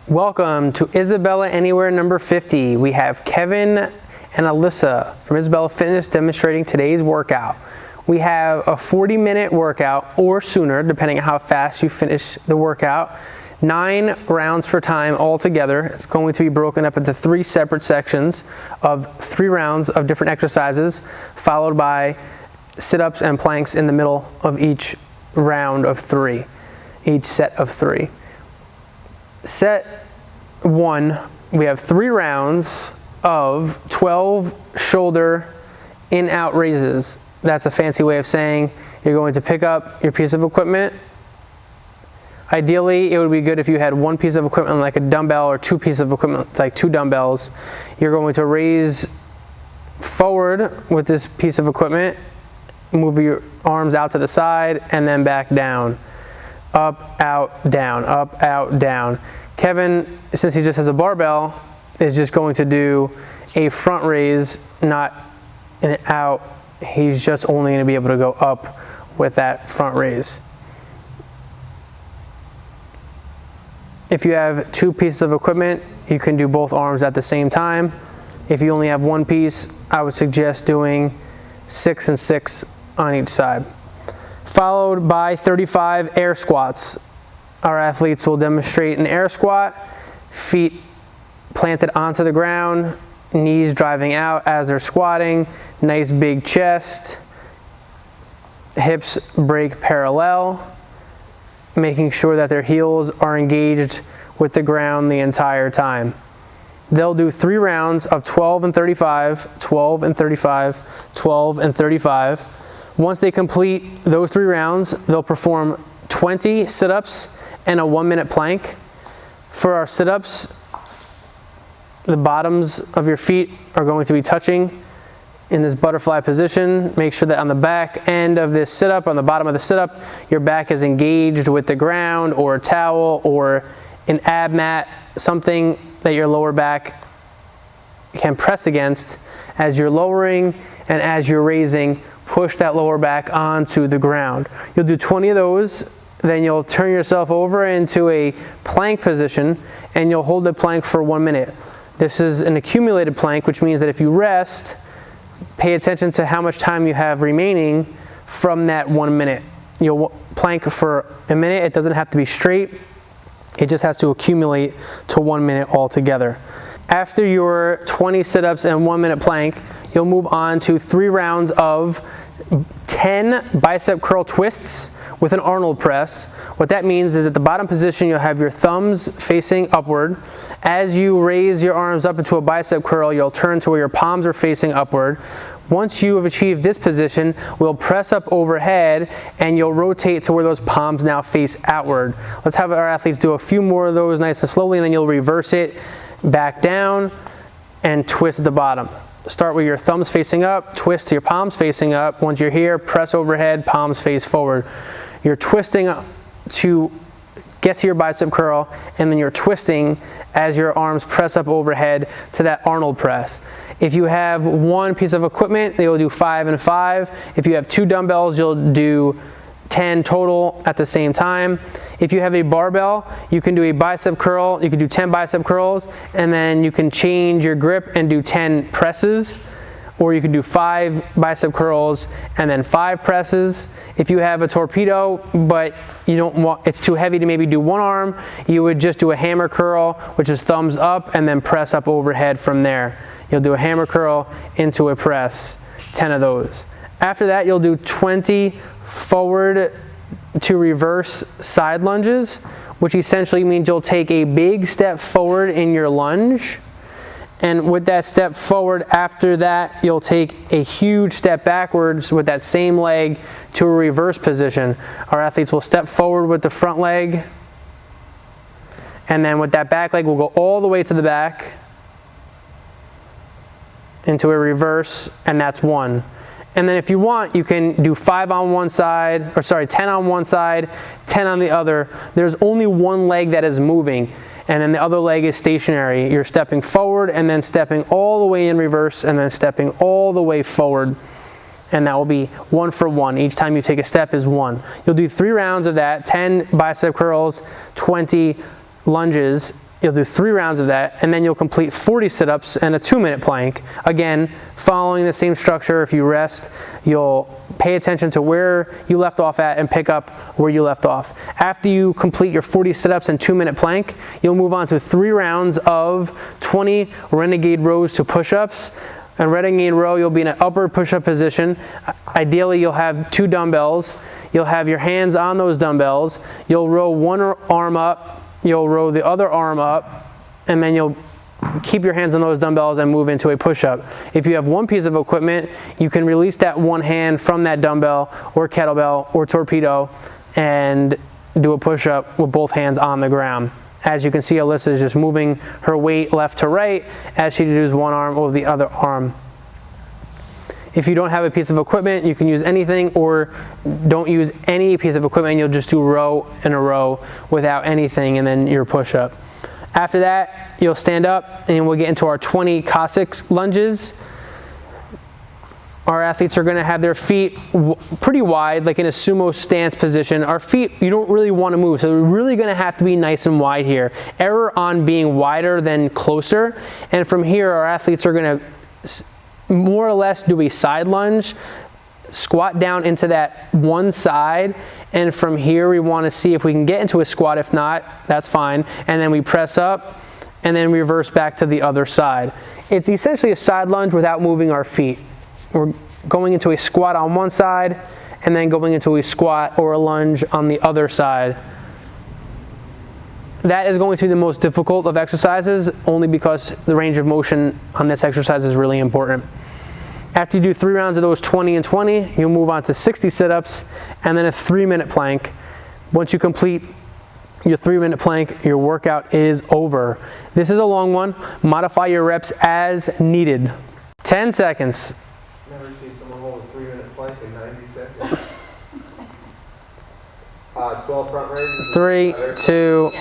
Welcome to Isabella Anywhere number 50. We have Kevin and Alyssa from Isabella Fitness demonstrating today's workout. We have a 40-minute workout or sooner, depending on how fast you finish the workout. 9 rounds for time altogether. It's going to be broken up into 3 separate sections of 3 rounds of different exercises, followed by sit-ups and planks in the middle of each round of 3, each set of 3. Set 1, we have 3 rounds of 12 shoulder in-out raises. That's a fancy way of saying you're going to pick up your piece of equipment. Ideally, it would be good if you had 1 piece of equipment like a dumbbell or 2 pieces of equipment like 2 dumbbells. You're going to raise forward with this piece of equipment, move your arms out to the side, and then back down. Up, out, down, up, out, down. Kevin, since he just has a barbell, is just going to do a front raise, not an out. He's just only going to be able to go up with that front raise. If you have 2 pieces of equipment, you can do both arms at the same time. If you only have 1 piece, I would suggest doing 6 and 6 on each side. Followed by 35 air squats. Our athletes will demonstrate an air squat, feet planted onto the ground, knees driving out as they're squatting, nice big chest, hips break parallel, making sure that their heels are engaged with the ground the entire time. They'll do 3 rounds of 12 and 35, 12 and 35, 12 and 35. Once they complete those 3 rounds, they'll perform 20 sit-ups and a 1-minute plank. For our sit-ups, the bottoms of your feet are going to be touching in this butterfly position. Make sure that on the back end of this sit-up, on the bottom of the sit-up, your back is engaged with the ground or a towel or an ab mat, something that your lower back can press against. As you're lowering and as you're raising, push that lower back onto the ground. You'll do 20 of those, then you'll turn yourself over into a plank position and you'll hold the plank for 1 minute. This is an accumulated plank, which means that if you rest, pay attention to how much time you have remaining from that 1 minute. You'll plank for a minute. It doesn't have to be straight. It just has to accumulate to 1 minute altogether. After your 20 sit-ups and 1-minute plank, you'll move on to 3 rounds of 10 bicep curl twists with an Arnold press. What that means is at the bottom position, you'll have your thumbs facing upward. As you raise your arms up into a bicep curl, you'll turn to where your palms are facing upward. Once you have achieved this position, we'll press up overhead and you'll rotate to where those palms now face outward. Let's have our athletes do a few more of those nice and slowly, and then you'll reverse it back down and twist at the bottom. Start with your thumbs facing up, twist to your palms facing up. Once you're here, press overhead, palms face forward. You're twisting to get to your bicep curl, and then you're twisting as your arms press up overhead to that Arnold press. If you have 1 piece of equipment, you'll do 5 and 5. If you have 2 dumbbells, you'll do 10 total at the same time. If you have a barbell, you can do a bicep curl. You can do 10 bicep curls, and then you can change your grip and do 10 presses. Or you can do 5 bicep curls and then 5 presses. If you have a torpedo, but you don't want, it's too heavy to maybe do 1 arm, you would just do a hammer curl, which is thumbs up, and then press up overhead from there. You'll do a hammer curl into a press, 10 of those. After that, you'll do 20 forward to reverse side lunges, which essentially means you'll take a big step forward in your lunge. And with that step forward, after that, you'll take a huge step backwards with that same leg to a reverse position. Our athletes will step forward with the front leg, and then with that back leg, we'll go all the way to the back into a reverse, and that's 1. And then if you want, you can do 5 on one side, or sorry, 10 on one side, 10 on the other. There's only 1 leg that is moving, and then the other leg is stationary. You're stepping forward and then stepping all the way in reverse and then stepping all the way forward. And that will be 1 for 1. Each time you take a step is 1. You'll do 3 rounds of that, 10 bicep curls, 20 lunges. You'll do 3 rounds of that, and then you'll complete 40 sit-ups and a 2-minute plank. Again, following the same structure. If you rest, you'll pay attention to where you left off at and pick up where you left off. After you complete your 40 sit-ups and 2-minute plank, you'll move on to 3 rounds of 20 Renegade rows to push-ups. And Renegade row, you'll be in an upward push-up position. Ideally, you'll have 2 dumbbells. You'll have your hands on those dumbbells. You'll row one arm up. You'll row the other arm up, and then you'll keep your hands on those dumbbells and move into a push-up. If you have one piece of equipment, you can release that one hand from that dumbbell or kettlebell or torpedo and do a push-up with both hands on the ground. As you can see, Alyssa is just moving her weight left to right as she does one arm over the other arm. If you don't have a piece of equipment, you can use anything, or don't use any piece of equipment, and you'll just do row in a row without anything, and then your push-up. After that, you'll stand up, and we'll get into our 20 Cossack lunges. Our athletes are going to have their feet pretty wide, like in a sumo stance position. Our feet, you don't really want to move, so we're really going to have to be nice and wide here. Error on being wider than closer, and from here, our athletes are going to more or less do a side lunge, squat down into that one side, and from here we want to see if we can get into a squat. If not, that's fine, and then we press up and then reverse back to the other side. It's essentially a side lunge without moving our feet. We're going into a squat on one side and then going into a squat or a lunge on the other side. That is going to be the most difficult of exercises, only because the range of motion on this exercise is really important. After you do 3 rounds of those 20 and 20, you'll move on to 60 sit-ups and then a 3-minute plank. Once you complete your 3-minute plank, your workout is over. This is a long one. Modify your reps as needed. 10 seconds. Never seen someone hold a 3-minute plank in 90 seconds. 12 front raises. 3, 2.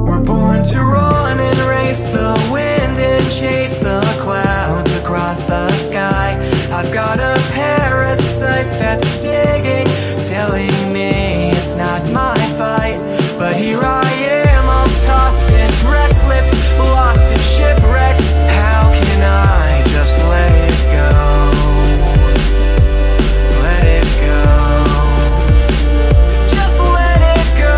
We're born to run and race the wind and chase the clouds across the sky. I've got a parasite that's digging, telling me it's not my fight. But here I am, all tossed and reckless, lost and shipwrecked. How can I just let it go? Let it go. Just let it go.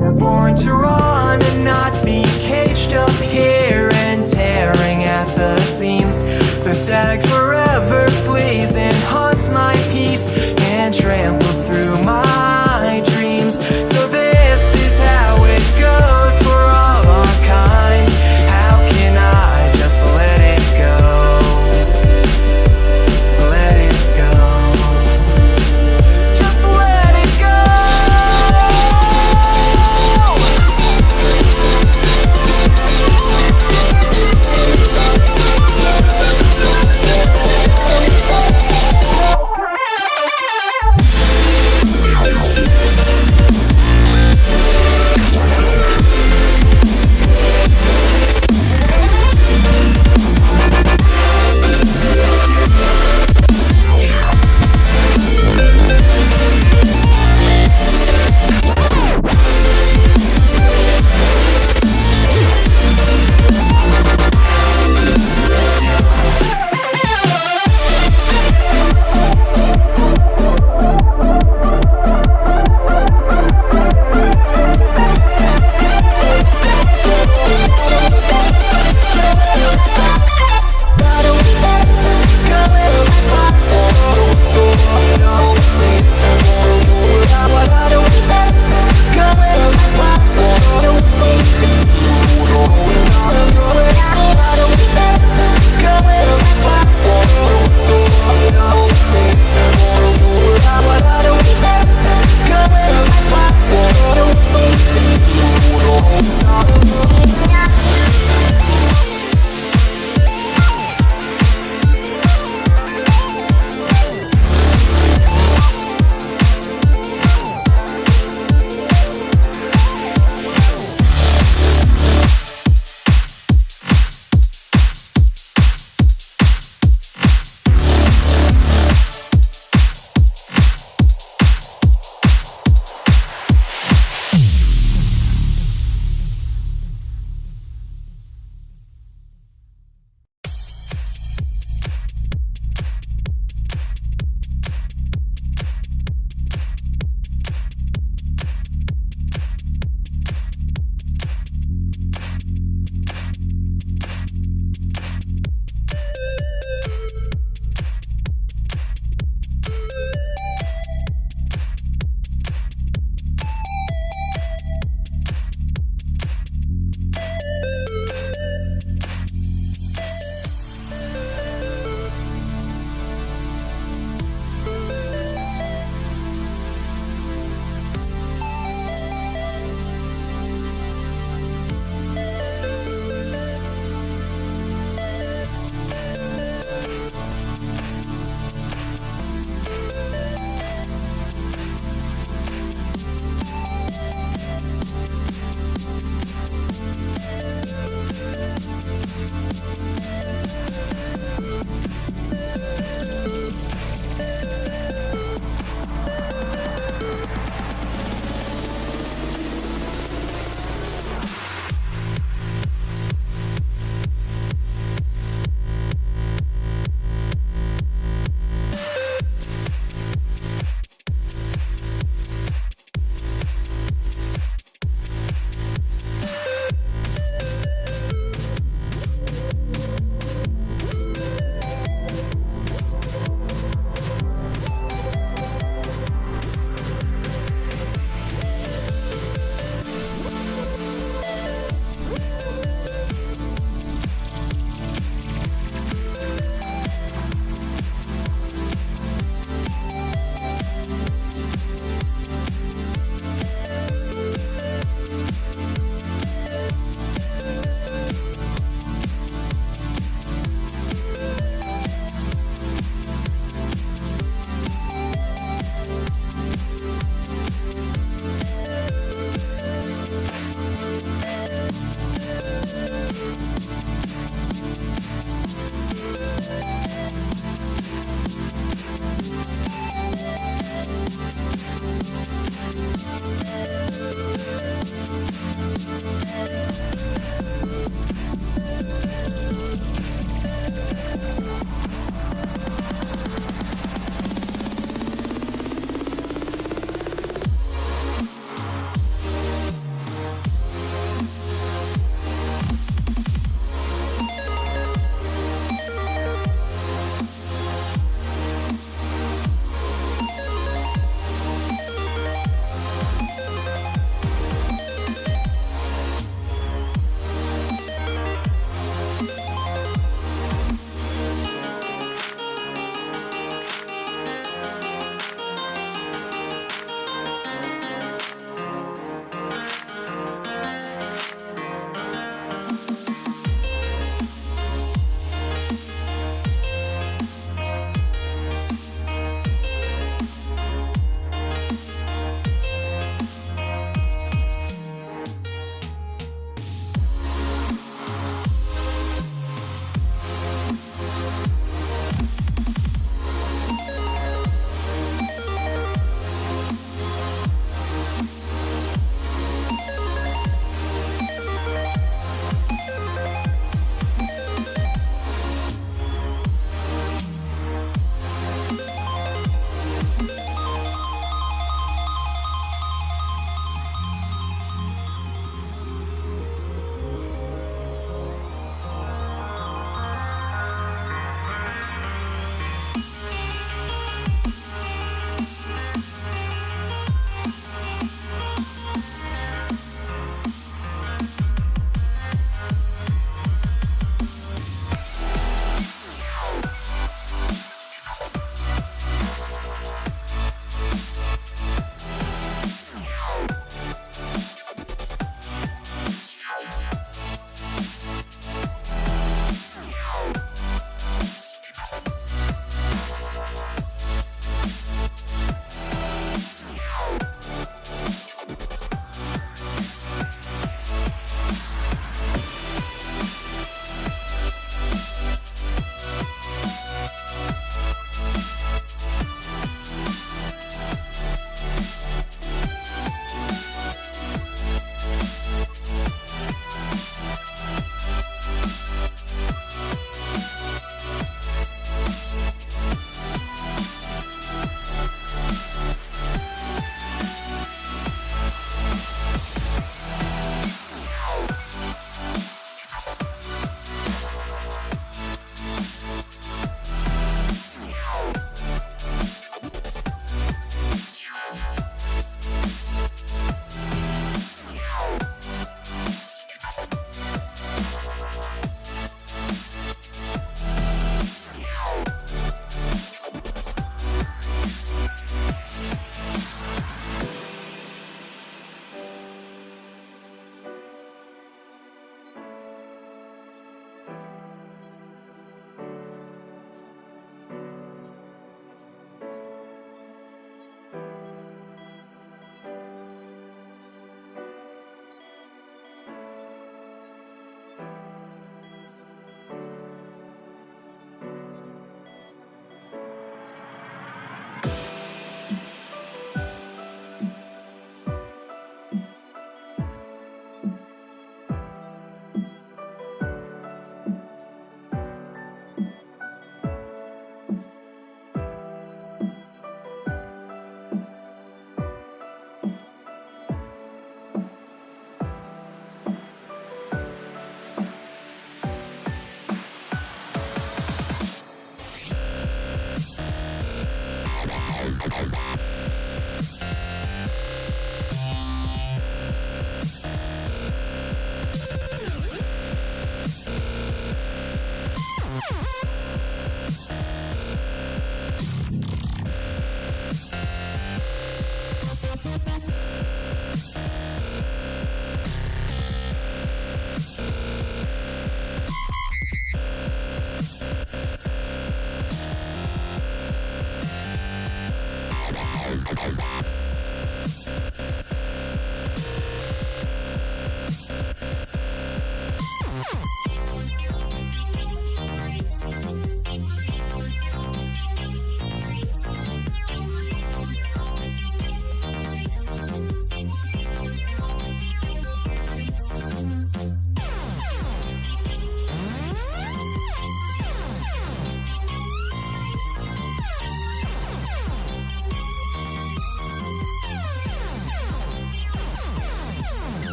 We're born to run and not be caged up here and tearing at the seams. The stag forever flees and haunts my peace and tramples through my dreams. So this is how it goes for all our kind. How can I just let it go? Let it go. Just let it go.